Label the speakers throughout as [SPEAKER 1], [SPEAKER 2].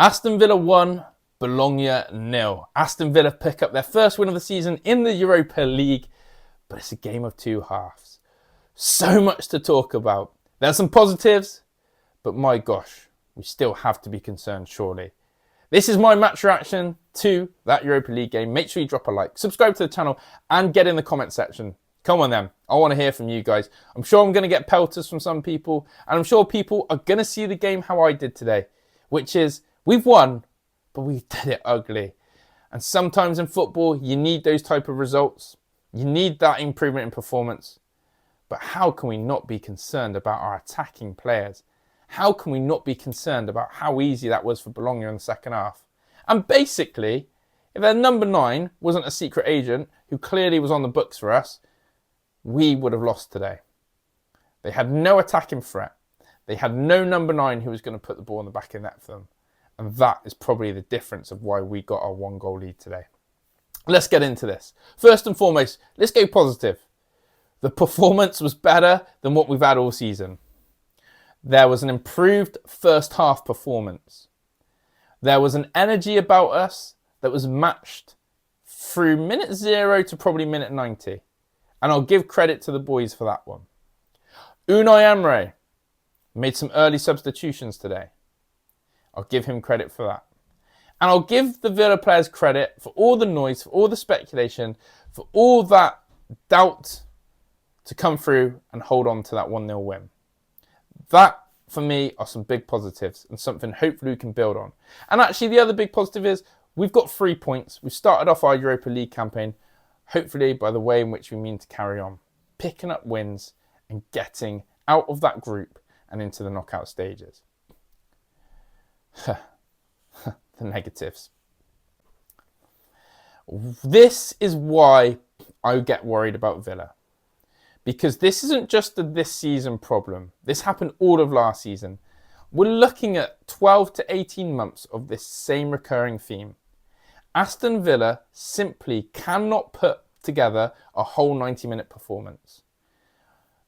[SPEAKER 1] Aston Villa 1, Bologna 0. Aston Villa pick up their first win of the season in the Europa League, but it's a game of two halves. So much to talk about. There's some positives, but my gosh, we still have to be concerned, surely. This is my match reaction to that Europa League game. Make sure you drop a like, subscribe to the channel, and get in the comment section. Come on then, I want to hear from you guys. I'm sure I'm going to get pelters from some people, and I'm sure people are going to see the game how I did today, which is, we've won, but we did it ugly. And sometimes in football, you need those type of results. You need that improvement in performance. But how can we not be concerned about our attacking players? How can we not be concerned about how easy that was for Bologna in the second half? And basically, if their number 9 wasn't a secret agent who clearly was on the books for us, we would have lost today. They had no attacking threat. They had no number 9 who was going to put the ball in the back of the net for them. And that is probably the difference of why we got our 1-goal lead today. Let's get into this. First and foremost, let's go positive. The performance was better than what we've had all season. There was an improved first half performance. There was an energy about us that was matched through minute 0 to probably minute 90. And I'll give credit to the boys for that one. Unai Emery made some early substitutions today. I'll give him credit for that. And I'll give the Villa players credit for all the noise, for all the speculation, for all that doubt to come through and hold on to that 1-0 win. That, for me, are some big positives and something hopefully we can build on. And actually, the other big positive is we've got 3 points. We've started off our Europa League campaign, hopefully by the way in which we mean to carry on, picking up wins and getting out of that group and into the knockout stages. The negatives. This is why I get worried about Villa. Because this isn't just a this season problem. This happened all of last season. We're looking at 12 to 18 months of this same recurring theme. Aston Villa simply cannot put together a whole 90-minute performance.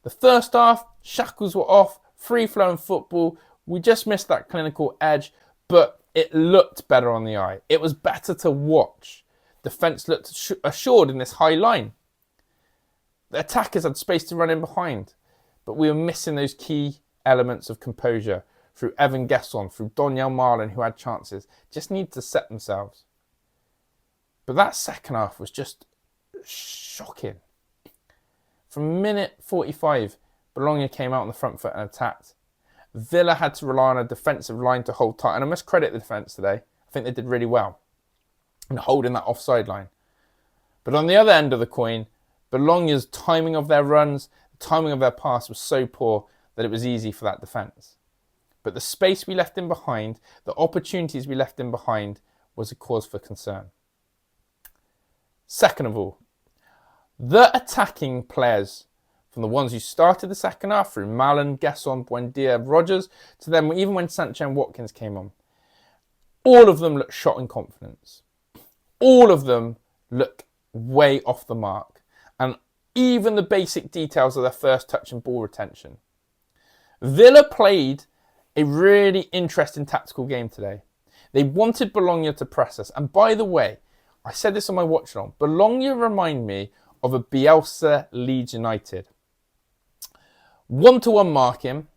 [SPEAKER 1] The first half, shackles were off, free-flowing football. We just missed that clinical edge, but it looked better on the eye. It was better to watch. Defence looked assured in this high line. The attackers had space to run in behind, but we were missing those key elements of composure through Evan Gesson, through Donyell Marlin, who had chances, just need to set themselves. But that second half was just shocking. From minute 45, Bologna came out on the front foot and attacked. Villa had to rely on a defensive line to hold tight, and I must credit the defence today. I think they did really well in holding that offside line. But on the other end of the coin, Bologna's timing of their runs, the timing of their pass was so poor that it was easy for that defence. But the space we left in behind, the opportunities we left in behind, was a cause for concern. Second of all, the attacking players, from the ones who started the second half through Malin, Gesson, Buendia, Rogers, to them even when Sancho and Watkins came on, all of them look shot in confidence. All of them look way off the mark. And even the basic details of their first touch and ball retention. Villa played a really interesting tactical game today. They wanted Bologna to press us. And by the way, I said this on my watch along, Bologna remind me of a Bielsa Leeds United. 1-to-1 marking,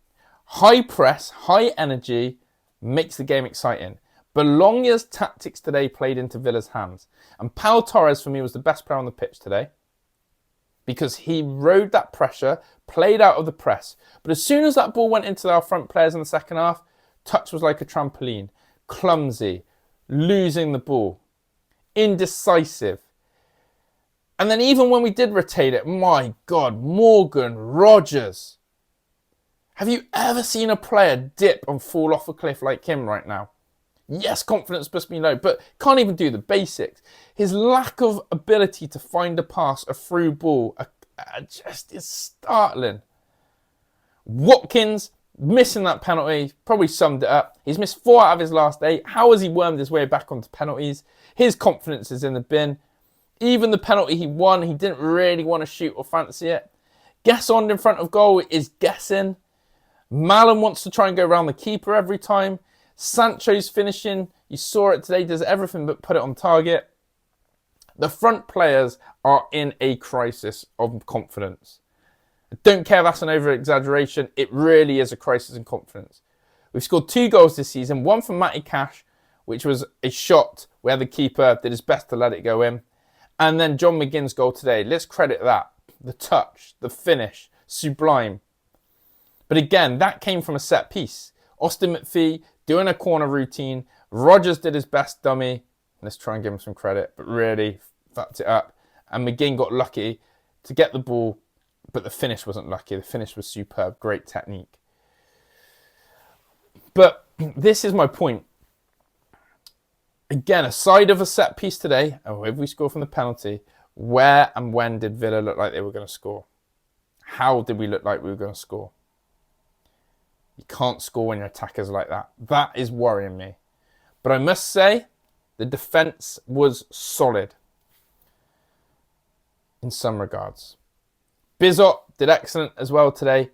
[SPEAKER 1] high press, high energy, makes the game exciting. Bologna's tactics today played into Villa's hands. And Pau Torres, for me, was the best player on the pitch today, because he rode that pressure, played out of the press. But as soon as that ball went into our front players in the second half, touch was like a trampoline. Clumsy, losing the ball, indecisive. And then even when we did rotate it, my God, Morgan, Rogers. Have you ever seen a player dip and fall off a cliff like him right now? Yes, confidence must be low, but can't even do the basics. His lack of ability to find a pass, a through ball, just is startling. Watkins, missing that penalty, probably summed it up. He's missed 4 out of his last 8. How has he wormed his way back onto penalties? His confidence is in the bin. Even the penalty he won, he didn't really want to shoot or fancy it. Gesson in front of goal is guessing. Malin wants to try and go around the keeper every time. Sancho's finishing, you saw it today, does everything but put it on target. The front players are in a crisis of confidence. I don't care if that's an over-exaggeration. It really is a crisis in confidence. We've scored 2 goals this season, one from Matty Cash, which was a shot where the keeper did his best to let it go in. And then John McGinn's goal today. Let's credit that. The touch, the finish, sublime. But again, that came from a set piece. Austin McPhee doing a corner routine. Rodgers did his best dummy. Let's try and give him some credit, but really fucked it up. And McGinn got lucky to get the ball, but the finish wasn't lucky. The finish was superb. Great technique. But this is my point. Again, aside of a set piece today, if we score from the penalty, where and when did Villa look like they were going to score? How did we look like we were going to score? You can't score when your attackers like that. That is worrying me. But I must say, the defence was solid in some regards. Bizot did excellent as well today,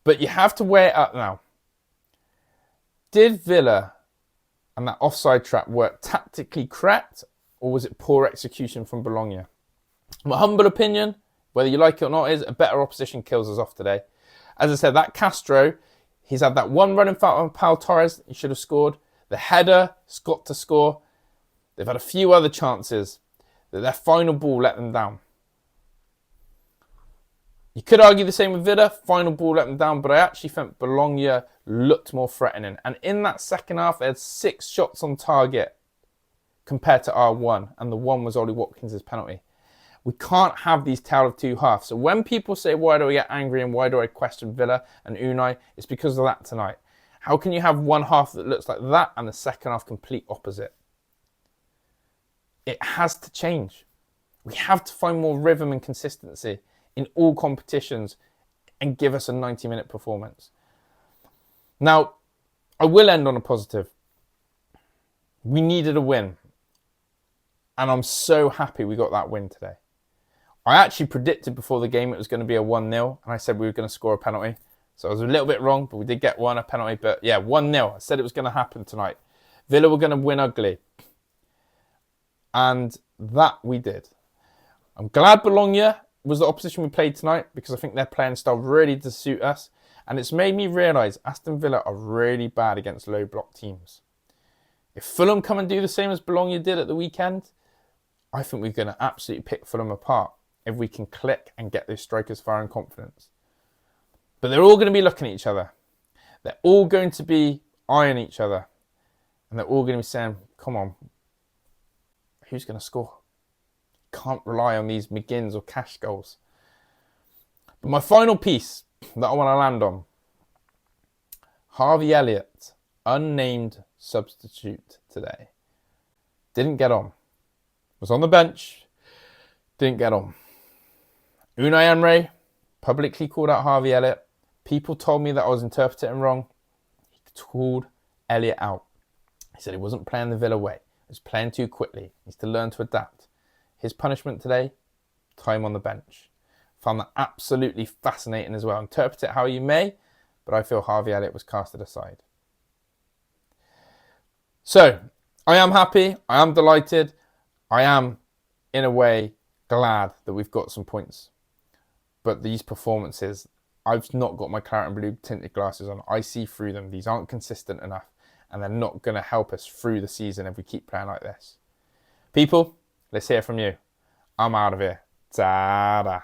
[SPEAKER 1] but you have to weigh it up now. Did Villa and that offside trap work tactically correct, or was it poor execution from Bologna? My humble opinion, whether you like it or not, is a better opposition kills us off today. As I said, that Castro, he's had that one running foul on Pau Torres, he should have scored. The header, he's got to score. They've had a few other chances that their final ball let them down. You could argue the same with Villa, final ball let them down, but I actually think Bologna looked more threatening. And in that second half, they had 6 shots on target compared to our 1, and the 1 was Ollie Watkins' penalty. We can't have these tale of 2 halves. So when people say, why do I get angry and why do I question Villa and Unai, it's because of that tonight. How can you have one half that looks like that and the second half complete opposite? It has to change. We have to find more rhythm and consistency in all competitions and give us a 90-minute performance. Now, I will end on a positive. We needed a win. And I'm so happy we got that win today. I actually predicted before the game it was going to be a 1-0, and I said we were going to score a penalty. So I was a little bit wrong, but we did get a penalty. But yeah, 1-0. I said it was going to happen tonight. Villa were going to win ugly. And that we did. I'm glad Bologna was the opposition we played tonight, because I think their playing style really does suit us. And it's made me realise Aston Villa are really bad against low block teams. If Fulham come and do the same as Bologna did at the weekend, I think we're going to absolutely pick Fulham apart if we can click and get those strikers firing confidence. But they're all going to be looking at each other. They're all going to be eyeing each other. And they're all going to be saying, come on, who's going to score? Can't rely on these McGinns or Cash goals. But my final piece that I want to land on, Harvey Elliott, unnamed substitute today. Didn't get on. Was on the bench. Didn't get on. Unai Emery publicly called out Harvey Elliott. People told me that I was interpreting wrong. He called Elliott out. He said he wasn't playing the Villa way. He was playing too quickly. He needs to learn to adapt. His punishment today, time on the bench. Found that absolutely fascinating as well. Interpret it how you may, but I feel Harvey Elliott was casted aside. So, I am happy. I am delighted. I am, in a way, glad that we've got some points. But these performances, I've not got my claret and blue tinted glasses on. I see through them. These aren't consistent enough, and they're not going to help us through the season if we keep playing like this. People, let's hear from you. I'm out of here. Ta-da.